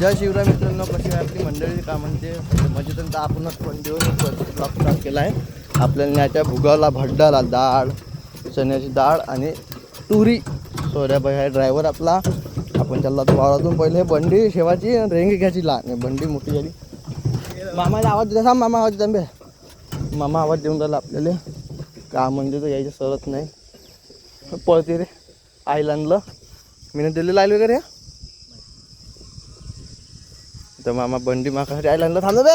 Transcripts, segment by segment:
जय शिवराय मित्रांनो, कशी आहे आपली मंडळी, का म्हणते मजेत. आपणच पण देऊन ब्लॉग स्टार्ट केला आहे. आपल्याला न्यायच्या भुगाला भड्डाला डाळ, चण्याची डाळ आणि तुरी. सोऱ्याबाई आहे ड्रायव्हर आपला. आपण चालला तो वावरातून पहिले बंडी शेवाची रेंगी घ्यायची लहान बंडी मोठी झाली. मामाला आवाज दिला, सांग मामा आवाज दंबे. मामा आवाज देऊन राहिला आपल्याला. का म्हणजे तर यायचं सरत नाही, पळते रे आईला मी दिलेलं आईल वगैरे. तर मामा बंडी माकासाठी आयला थांबलं बे.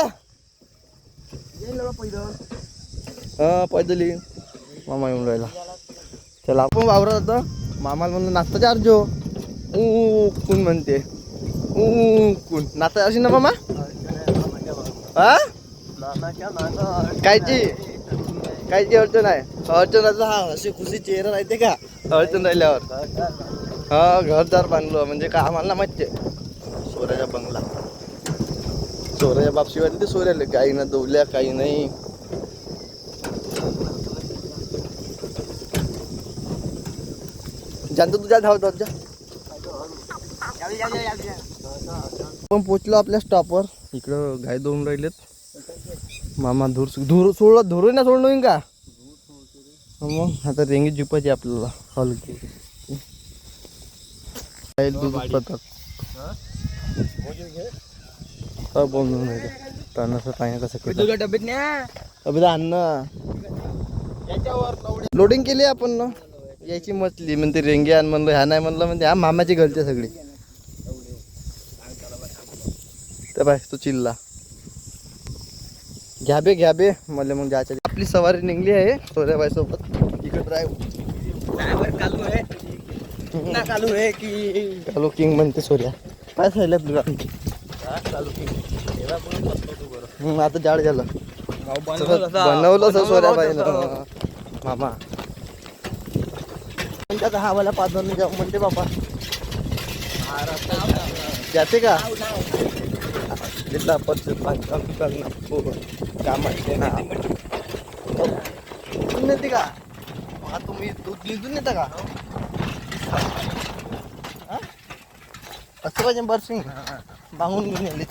हां पैदल येईन मामा येऊन राहिला. चला आपण वावरात जातो. मामाला म्हणलं नाश्ता चार्जो कोण म्हणते कोण नाश्ता अशी ना मामा. हा कायची अडचण आहे. अडचणाचा हा अशी खुशी चेहरा राहते का अडचण राहिल्यावर. हा घरदार बांधलो म्हणजे का आम्हाला माहिती आहे. सोऱ्याचा बंगला, सोऱ्याच्या बापशिवाय ते सोऱ्याले काही ना दवल्या काही नाही. जाणतो तुझ्या धावतात जा. आपण पोचलो आपल्या स्टॉपवर. इकडं गाय दोन राहिलेत. मामा धूर धूर सोडलं, धुरू ना सोडलं होईन का मग. आता रेंगी जिपायची आपल्याला हलकी दूध पतात बोलून नाही तणाचं पाणी कसं केलं डब्यात न्या. अबे अन्न लोडिंग केली आपण ना यायची मचली म्हणते रेंगी आण म्हणलं. ह्या नाही म्हणलं म्हणजे ह्या मामाची घरचे सगळी. तर बाय तू चिल्ला घ्या बे मला मग जायचं. आपली सवारी निघली आहे सोऱ्याबाई सोबत. इकडे ड्रायव्हर कालू आहे की कालू किंग म्हणते सोऱ्या. काय सांगितलं तुला आता जाड झालं बनवलं सोऱ्याबाई मामा. हा मला पाच जाऊ म्हणते बाबा. जाते का जिल्हा परिषद कामाचे ना नेते का. हा तुम्ही दूध निघून नेता का असं पाहिजे. बरसिंग मागून घेऊन आले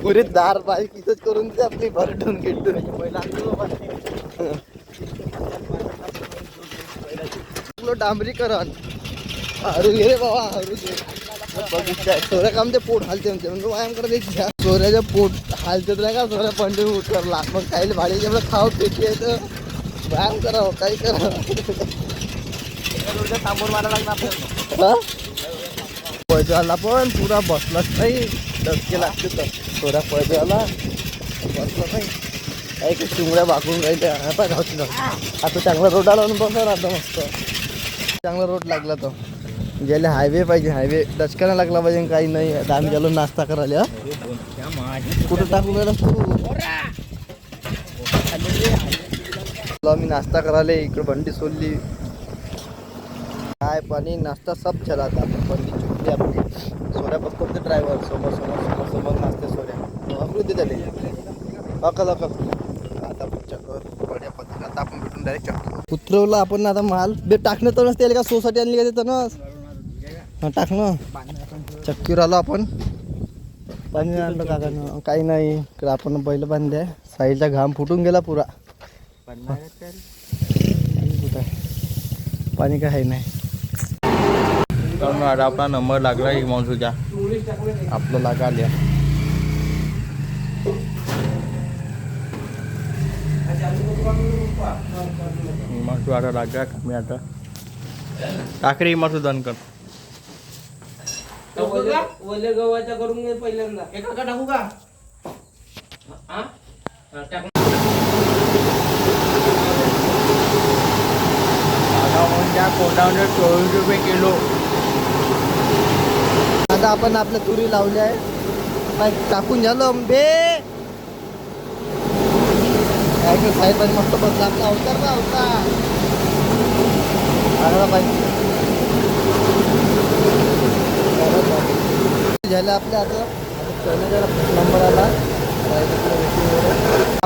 पुरे दार बाई तिथंच करून ते आपली भरटून घेतून डांबरीकरण हरू घे रे बाबा हरू घे. सोऱ्या काम ते पोट हालते म्हणते म्हणजे व्यायाम करत घ्या. सोऱ्याच्या पोट हालते नाही का सोऱ्या पंढरी उतरला मग काही भाडी जेवढं खाऊ पेटी आहे तर व्यायाम करावं काही करावं. सामोर मारा लागणार आपल्याला. पैदवाला पण पुरा बसलाच नाही. डसके लागते तर सोऱ्या पैदवाला बसला नाही. काही काही चिंगड्या भाकून राहिल्या. आता घातलं आता चांगला रोड आला बसणार. आता मस्त चांगला रोड लागला तो. गेले हायवे पाहिजे. हायवे डचकाना लागला पाहिजे काही नाही. आता आम्ही गेलो नाश्ता करायला. कुठं टाकून गेला तू. आम्ही नाश्ता करायला इकडे बंडी सोडली. काय पाणी नाश्ता सब चला. आता आपण बंडी चुकली आपली. सोऱ्या बसतो ते ड्रायव्हर समोर समोर समोर समोर नाचते सोऱ्या अमृत झाले अकल अकल. आता चक्कर बड्या पद्धतीने आता आपण भेटून डायरेक्ट चक्कर उतरवलं आपण. आता माल बे टाकणं तर नसते का सोसाठी आणली का ते तनस टाकणं. चक्कीवर आलो आपण. पाणी आणलं काकानं काही नाही. इकडे आपण बैल बांधले. साईडचा घाम फुटून गेला पुरा. पाणी काही नाही. आता आपला नंबर लागला की माणसूच्या आपलं लागा आल्या. माणसू आता लागला कमी. आता टाकरी माणसू दणकर ओले गव्हाचा करून घे पहिल्यांदा. एका टाकू का कोटामध्ये 24 रुपये किलो. आता आपण आपल्या तुरी लावल्या आहे. टाकून झालं बे. साहेबांनी मस्त बसला आपला अवतार ना अवतार पाहिजे झालं आपल्या. आता नंबर आला.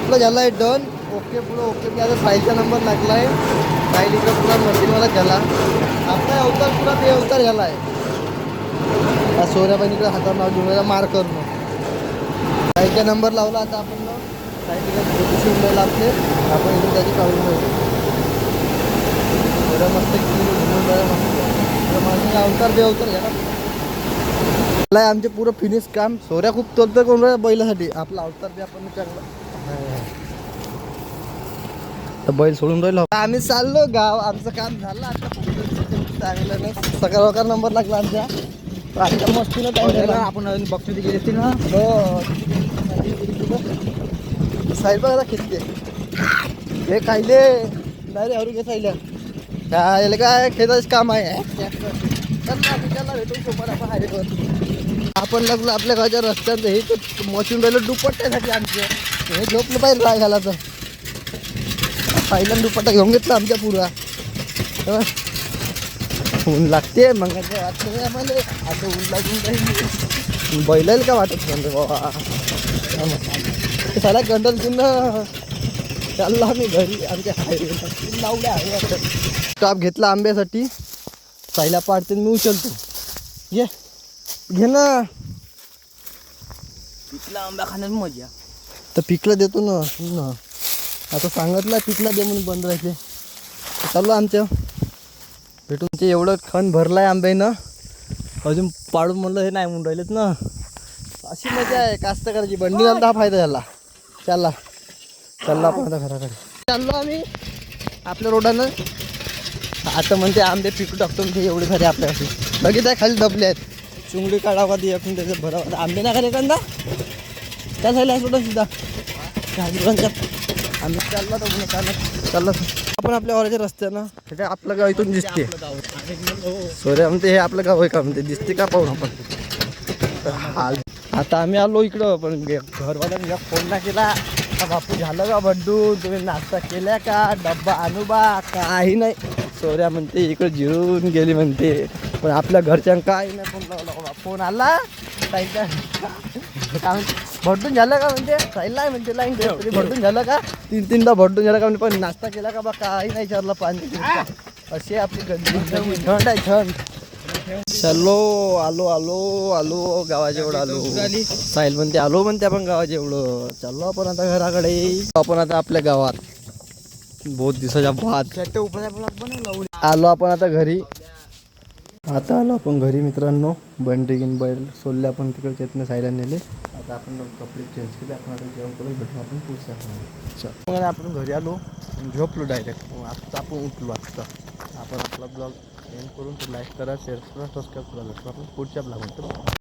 आपला झाला आहे डन. ओके पुढं ओके मी आता साईलचा नंबर लागला आहे. साईल इकडं पुरा मशीनवाला झाला. आपला अवतार पुरा ते अवतार झाला आहे. त्या सोन्याबाईकडे हातावर नाव घेऊन मार करणं. साईलचा नंबर लावला आता आपण साईल इकडे शिवून राहिला आपले. आपण इकडे त्याची काढून राहिलो. थोडं मस्त घुमून राहिलं मस्त. माझं अवतार बे अवतार झाला आहे आमचे पुरं फिनिश काम. सोऱ्या खूप तोलतं करून राहिला बैलासाठी. आपला अवतार बी आपण चांगला तर बैल सोडून राहिलो. आम्ही चाललो गाव. आमचं काम झालं आता. चांगलं नाही सकाळ वकार नंबर लागला आमच्या. आता मस्तीनं टाइम झाला. आपण अजून बघतो गेली असती ना. हो साहेब बघा खेळते हे खायले नाही रे. हरू घे सायल्या काय काय खेळायचं काम आहे. भेटून सोबत आपण हायवे करतो. आपण लागलो आपल्या गावच्या रस्त्यात. हे तर मशीन राहिलं दुपट्ट्यासाठी आमचं. हे झोपलं पाहिजे राय घालायचं. पहिल्यांदा दुपट्टा घेऊन घेतला आमच्या पुरा. ऊन लागते मग वाटतं आम्हाला आता ऊन लागून काही बैलायला का वाटत नाही बाबा. साला गंडल तिनं चाललो आम्ही घरी. आमच्या हायवे लावले आहे. स्टॉप घेतला आंब्यासाठी. साईला पाडते मी उचलतो. ये घे ना. पिकला आंबा खाण्यात मजा. तर पिकला देतो ना. आता सांगितलं पिकला दे म्हणून बंद राहायचे. चाललो आमच्या भेटून ते एवढं खण भरलं आहे आंब्यानं. अजून पाडून म्हणलं हे नाही म्हणून राहिलेत ना. अशी मजा आहे कास्तकाराची. बंडी घालता हा फायदा झाला. चालला आपण आता घराकडे चाललो आम्ही आपल्या रोडानं. आता म्हणते आंबे पिकू टाकतो म्हणजे एवढे सारे आपल्यासाठी. बघित आहे खाली डबले आहेत. चुंगडी काढावा ती आपण त्याच्यात भरावा. आंबे ना खाली एखादा त्या साईडला सोडा सुद्धा आम्ही चालला तर चालला आपण आपल्या वराच्या रस्त्यानं. हे काय आपलं गाव इथून दिसते. सोऱ्या म्हणते हे आपलं गाव आहे का म्हणते. दिसते का पाहून आपण. आता आम्ही आलो इकडं. पण घरवाल्याने फोन नाही केला का बापू झालं का बड्डू तुम्ही नाश्ता केल्या का डब्बा आणू बा काही नाही. सोऱ्या म्हणते इकडं जिरून गेली म्हणते. पण आपल्या घरच्यांना काही नाही फोन लावला बाबा. फोन आला साईडला भरटून झालं का म्हणते. साईडला आहे म्हणते लाईन तरी भरटून झालं का. तीनदा भरटून झालं का म्हणजे. पण नाश्ता केला का बा काही नाही विचारलं. पाणी अशी आपली गंदी थंड आहे थंड. चलो आलो गावाच्या एवढं आलो. साहिल म्हणते आलो म्हणते आपण गावाच्या एवढं. चाललो आपण आता घराकडे. आपण आता आपल्या गावात बहुत दिवसाच्या बाद आलो आपण आता घरी. आता आलो आपण घरी मित्रांनो. बंडी घेऊन बैल सोडले आपण तिकडे चेतन साईला नेले. आता आपण कपडे चेंज केले. आपण आता जेवण करून भेटू आपण पुढच्या. मग आपण घरी आलो झोपलो डायरेक्ट. आता आपण उठलो. आता आपण आपला ब्लॉग एंड करून लाईक करा शेअर करा सबस्क्राईब करा. भेटू आपण पुढच्या ब्लॉगमध्ये.